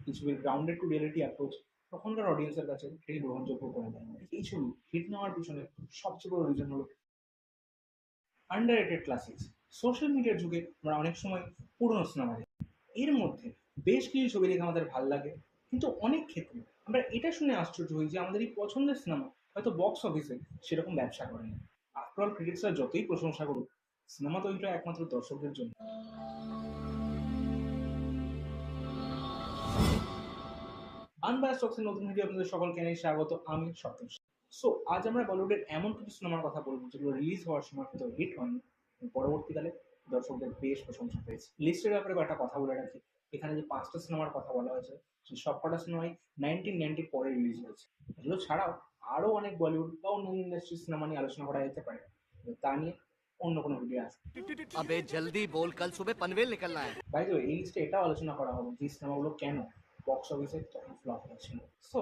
এই ছবির grounded to reality approach তখনকার অডিয়েন্সের কাছে এটি গ্রহণযোগ্য করে দেয়। এই ছবি হিট নেওয়ার পিছনে সবচেয়ে বড় রিজন হলো আন্ডাররেটেড ক্লাসিক্স। সোশ্যাল মিডিয়ার যুগে আমরা অনেক সময় পুরনো সিনেমা দেখি, এর মধ্যে বেশ কিছু ছবি দেখে আমাদের ভাল লাগে, কিন্তু অনেক ক্ষেত্রে আমরা এটা শুনে আশ্চর্য হই যে আমাদের এই পছন্দের সিনেমা হয়তো বক্স অফিসে সেরকম ব্যবসা করেনি। আফটারঅল ক্রিটিক্সরা যতই প্রশংসা করুক, সিনেমা তৈরিটা একমাত্র দর্শকদের জন্য। আনবায়াসড টক্সের নতুন ভিডিও আপনাদের সকলকে জানাই স্বাগত। আমি সন্তোষ। সো আজ আমরা বলিউডের এমন কিছু সিনেমার কথা বলবো যেগুলো রিলিজ হওয়ার সময় হয়তো হিট হয়নি, পরবর্তীকালে দর্শকদের বেশ প্রশংসা পেয়েছে। লিস্টের ব্যাপারে কয়েকটা কথা বলে রাখি। এখানে যে 5টা সিনেমার কথা বলা হয়েছে সেই সবকটা সিনেমাই 1990 পরে রিলিজ হয়েছে। এগুলো ছাড়াও আরও অনেক বলিউড বা অন্য ইন্ডাস্ট্রির সিনেমা নিয়ে আলোচনা করা যেতে পারে, তা নিয়ে অন্য কোনো ভিডিও আসবে। अबे जल्दी बोल, कल सुबह पनवेल निकलना है। বাই দ্য ওয়ে, এই লিস্টে এটাও আলোচনা করা হবে যে সিনেমাগুলো কেন বক্স অফিসে তখন ফ্লপ হয়েছিল। সো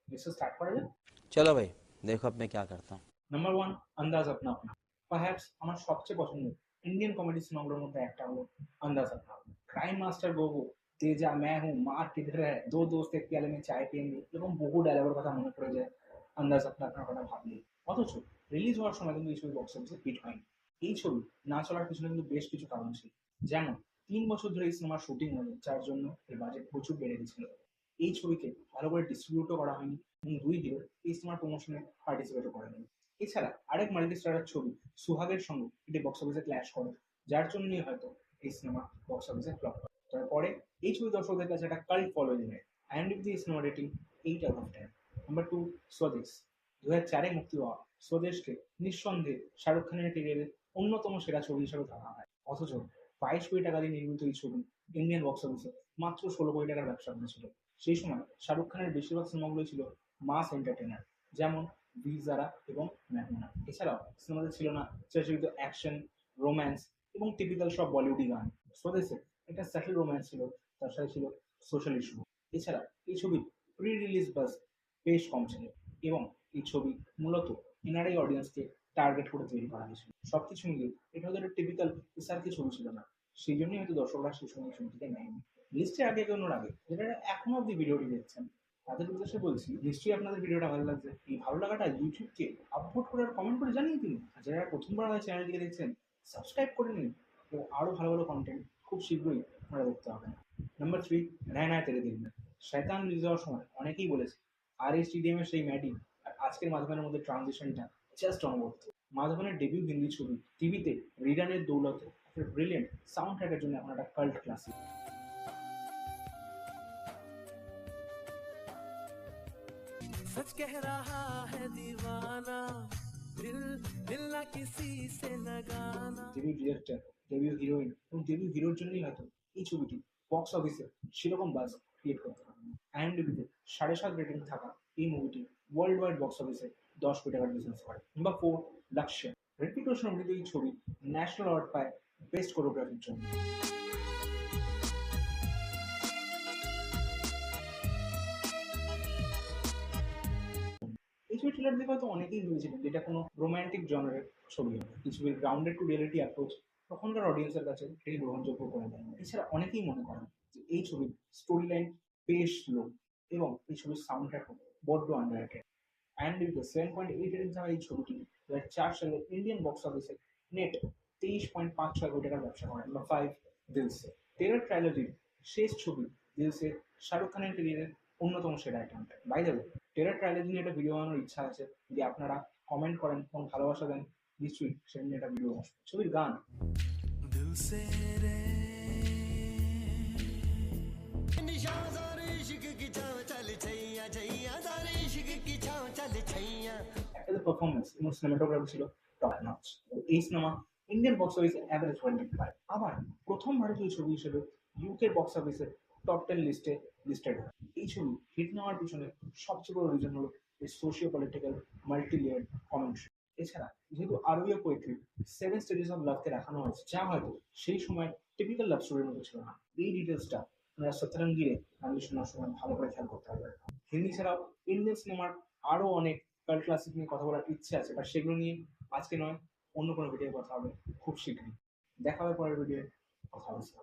লিস্ট স্টার্ট করা যাক। चलो भाई, देखो अब मैं क्या करता हूँ। নাম্বার 1, আন্দাজ আপনা আপনা। পারহ্যাপস আমার সবচেয়ে পছন্দের ইন্ডিয়ান কমেডি সিনেমাগুলোর মধ্যে একটা হলো আন্দাজ আপনা আপনা। ক্রাইম মাস্টার গোগো, তেজা, मैं हूं, मार किधर है, दो दोस्त एक प्याले में चाय पियेंगे, এরকম বহু ডায়লগের কথা মনে পড়ে যায় আন্দাজ আপনা আপনার কথা ভাবলে। অথচ রিলিজ হওয়ার সময় কিন্তু এই ছবি বক্স অফিসে হিট হয়নি। এই ছবি না চলার পিছনে কিন্তু বেশ কিছু কারণ ছিল। যেমন 3 বছর ধরে এই সিনেমার শুটিং হলো, যার জন্য এর বাজেট প্রচুর বেড়ে গেছিল। এই ছবিকে ভালো করে ডিস্ট্রিবিউটও করা হয়নি এবং দুই হিরো এই সিনেমার প্রমোশনে পার্টিসিপেটও করেনি। এছাড়া আরেক মাল্টি স্টারার ছবি সুহাগের সঙ্গে এটি বক্স অফিসে ক্ল্যাশ করে, যার জন্যই হয়তো এই সিনেমা বক্স অফিসে ফ্লপ করে। তারপরে এই ছবি দর্শকদের কাছে একটা কাল্ট ফলোইং নেয়। আইএমডিবিতে এই সিনেমা রেটিং 8/10। নাম্বার 2, স্বদেশ। 2004-এ মুক্তি হওয়া স্বদেশকে নিঃসন্দেহে শাহরুখ খানের ক্যারিয়ারের অন্যতম সেরা ছবি হিসেবে ধরা হয়। অথচ 22 কোটি টাকা দিয়ে নির্মিত এই ছবি ইন্ডিয়ান বক্স অফিসে মাত্র 16 কোটি টাকার ব্যবসা করেছিল। সেই সময় শাহরুখ খানের বেশিরভাগ সিনেমাগুলো ছিল মাস এন্টারটেইনার, যেমন ভিজারা এবং মেহমানা। এছাড়াও সিনেমাতে ছিল না চিরাচরিত অ্যাকশন, রোম্যান্স এবং টিপিক্যাল সব বলিউডি গান। স্বদেশে একটা স্যাটেল রোম্যান্স ছিল, তার সাথে ছিল সোশ্যাল ইস্যু। এছাড়া এই ছবির প্রি রিলিজ বাস বেশ কম ছিল এবং এই ছবি মূলত এনআরআই অডিয়েন্সকে টার্গেট করে তৈরি করা হয়েছিল। সবকিছু মিলিয়ে এটা হয়তো একটা টিপিক্যাল এসআরকে ছবি ছিল না, সেই জন্যই হয়তো দর্শকরা সেই সময় ছবিটিকে নেয়নি। লিস্টে আগে এগোনোর আগে যারা এখনো অব্দি ভিডিওটি দেখছেন তাদের উদ্দেশ্যে বলছি, নিশ্চয়ই আপনাদের ভিডিওটা ভালো লাগছে। এই ভালো লাগাটা ইউটিউবকে আপভোট করে আর কমেন্ট করে জানিয়ে দিন। আর যারা প্রথমবার আমাদের চ্যানেলটিকে দেখছেন সাবস্ক্রাইব করে নিন এবং আরও ভালো ভালো কন্টেন্ট খুব শীঘ্রই আপনারা দেখতে পাবেন। নাম্বার 3, নয়না তেরে দিল মে। শয়তান রিলিজ হওয়ার সময় অনেকেই বলেছে আর এই স্টেডিয়ামের সেই ম্যাডি আর আজকের মাধবনের মধ্যে ট্রানজিশনটা জাস্ট অনবদ্য। মাধবনের ডেবিউ হিন্দি ছবি টিভিতে রিডানের দৌলতে ব্রিলিয়েন্ট সাউন্ড ট্র্যাকের জন্য এখন একটা কাল্ট ক্লাসিক। सच कह रहा है दीवाना, दिल दिल ना किसी से लगाना। ডেবিউ ডিরেক্টর, ডেবিউ হিরোইন এবং ডেবিউ হিরোর জন্যই হয়তো এই ছবিটি বক্স অফিসে সেরকম বাজ ক্রিয়েট করতে পারে। আইএমডিবিতে 7.5 রেটিং থাকা এই মুভিটি ওয়ার্ল্ড ওয়াইড বক্স অফিসে 10 কোটি টাকার বিজনেস করে। নাম্বার 4, লক্ষ্য। রেপুটেশন অমৃত এই ছবি ন্যাশনাল অ্যাওয়ার্ড পায় বেস্ট কোরিওগ্রাফির জন্য। এই ছবি ট্রেলার দেখে হয়তো অনেকেই ভেবেছিলেন যেটা কোনো রোম্যান্টিক জনারের ছবি হবে। এই ছবির গ্রাউন্ডেড টু রিয়েলিটি অ্যাপ্রোচ তখনকার অডিয়েন্সের কাছে এটি গ্রহণযোগ্য করে দেয়। এছাড়া অনেকেই মনে করেন যে এই ছবির স্টোরি লাইন বেশ স্লো এবং এই ছবির সাউন্ড ট্র্যাকও বড্ড আন্ডাররেটেড। আইএমডিবিতে 7.8 রেটিং থাকা এই ছবিটি 2004 সালে ইন্ডিয়ান বক্স অফিসে নেট 23.56 কোটি টাকার ব্যবসা করে। নাম্বার 5, দিল সে। টেরার ট্রাইলজির শেষ ছবি দিল সে শাহরুখ খানের ক্যারিয়ারের অন্যতম সেরা attempt. By the way, terror ট্রাইলজি নিয়ে একটা ভিডিও বানানোর ইচ্ছা আছে, যদি আপনারা কমেন্ট করেন এবং ভালোবাসা দেন নিশ্চয়ই সেটা নিয়ে একটা ভিডিও আসবে। ছবির গান दिल से रे निशान सारे इश्क की छाव चल छैया छैया, सारे इश्क की छाव चल छैया। একটা পারফরমেন্স এবং সিনেমাটোগ্রাফি ছিল টপ নচ। এই সিনেমা ইন্ডিয়ান বক্স অফিসে অ্যাভারেজ ওয়ার্ল্ড পায়। আবার প্রথম ভারতীয় ছবি হিসেবে ইউকে বক্স অফিসে টপ 10 লিস্টে লিস্টেড হয়। এই ছবি হিট নেওয়ার পিছনে সবচেয়ে বড় রিজন হলো এই socio political multi layered commentary. এছাড়া যেহেতু আরবীয় পোয়েট্রি 7 স্টেজেস অফ লাভকে দেখানো হয়েছে, যা হয়তো সেই সময় টিপিক্যাল লাভ স্টোরির মতো ছিল না। এই ডিটেলসটা আপনারা সতরঙ্গিরে গান শোনার সময় ভালো করে খেয়াল করতে হবে। হিন্দি ছাড়াও ইন্ডিয়ান সিনেমার আরও অনেক কাল্ট ক্লাসিক নিয়ে কথা বলার ইচ্ছে আছে, বাট সেগুলো নিয়ে আজকে নয়, অন্য কোনো ভিডিও কথা হবে খুব শীঘ্রই। দেখা হবে পরের ভিডিও। কথা বলছি।